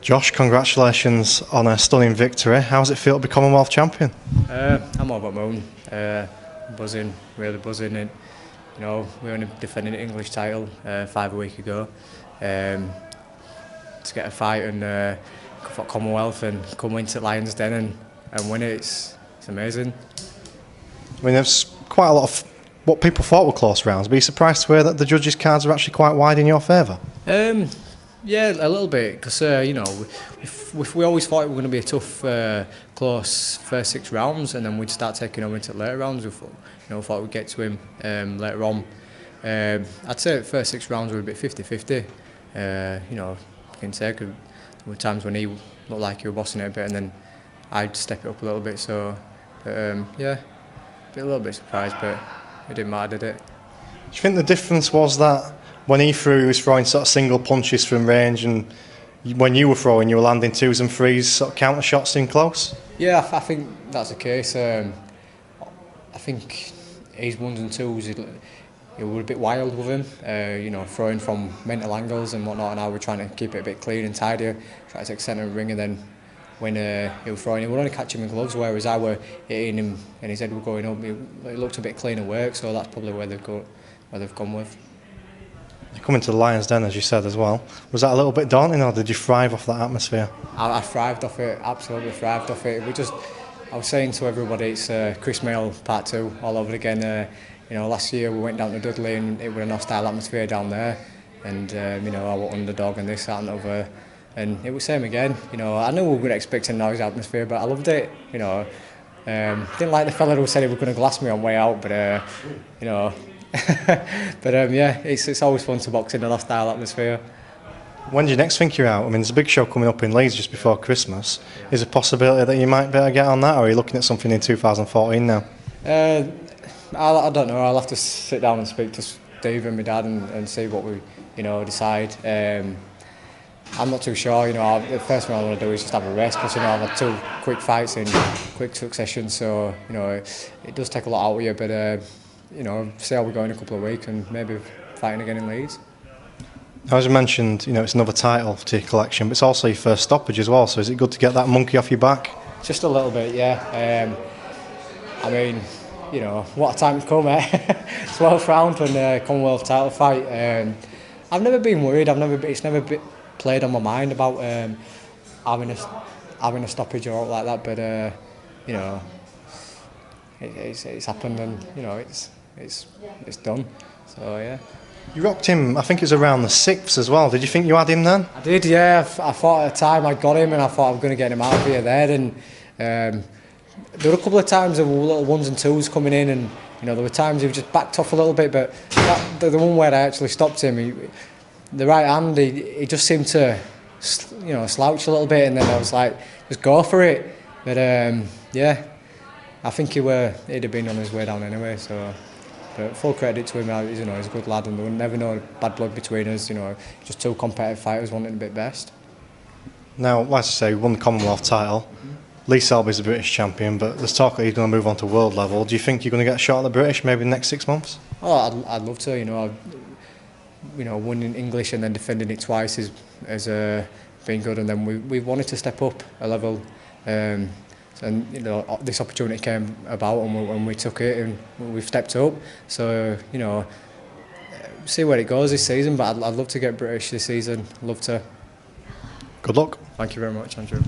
Josh, congratulations on a stunning victory. How does it feel to be Commonwealth champion? I'm over the moon, buzzing, really buzzing. And we only defended the English title 5 weeks ago. To get a fight and for Commonwealth and come into Lions Den and win it, it's amazing. I mean, there's quite a lot of what people thought were close rounds. But are you surprised to hear that the judges' cards are actually quite wide in your favour? Yeah, a little bit, because we always thought it was going to be a tough, close first 6 rounds, and then we'd start taking them into later rounds. We thought we'd get to him later on. I'd say the first 6 rounds were a bit 50-50. You can say, there were times when he looked like he was bossing it a bit, and then I'd step it up a little bit. So, yeah, a little bit surprised, but it didn't matter, did it? Do you think the difference was that when he threw, he was throwing sort of single punches from range, and when you were throwing, you were landing 2s and 3s, sort of counter shots in close? Yeah, I think that's the case. I think his 1s and 2s, it were a bit wild with him, throwing from mental angles and whatnot, and I was trying to keep it a bit clean and tidy, try to take centre of the ring, and then when he was throwing, he would only catch him in gloves, whereas I were hitting him and his head was going up. It looked a bit cleaner work, so that's probably where they've gone with. You come into the Lions Den, as you said as well. Was that a little bit daunting, or did you thrive off that atmosphere? I thrived off it, absolutely thrived off it. I was saying to everybody, it's Chris Mail Part 2 all over again. Last year we went down to Dudley and it was a hostile atmosphere down there, and I was underdog and this, that and other, and it was same again. I knew we were expecting a noisy atmosphere, but I loved it. Didn't like the fella who said he was going to glass me on way out, but yeah, it's always fun to box in a hostile atmosphere. When do you next think you're out? I mean, there's a big show coming up in Leeds just before Christmas. Is there a possibility that you might better get on that, or are you looking at something in 2014 now? I don't know. I'll have to sit down and speak to Steve and my dad and see what we decide. I'm not too sure. The first thing I want to do is just have a rest, because I've had 2 quick fights in quick succession, so it does take a lot out of you. But see how we go in a couple of weeks and maybe fighting again in Leeds. As you mentioned, it's another title to your collection, but it's also your first stoppage as well. So is it good to get that monkey off your back? Just a little bit, yeah. I mean, what a time to come, eh? 12th round and a Commonwealth title fight. I've never been worried. It's never played on my mind about having a stoppage or like that. But it's happened, and it's done. So yeah. You rocked him, I think it was around the 6th as well. Did you think you had him then? I did, yeah. I thought at the time I got him, and I thought I was going to get him out of here there. And there were a couple of times there were little 1s and 2s coming in, and there were times he was just backed off a little bit. But the one where I actually stopped him, the right hand, he just seemed to slouch a little bit, and then I was like, just go for it. But yeah, I think he'd have been on his way down anyway. So. But full credit to him, he's a good lad, and there was never no bad blood between us. Just 2 competitive fighters wanting a bit best. Now, like I say, we won the Commonwealth title. Lee Selby's the British champion, but there's talk that he's going to move on to world level. Do you think you're going to get a shot at the British maybe in the next 6 months? Oh, I'd love to. Winning English and then defending it twice has been good, and then we wanted to step up a level. And this opportunity came about, and we took it, and we've stepped up. So see where it goes this season. But I'd love to get British this season. Love to. Good luck. Thank you very much, Andrew.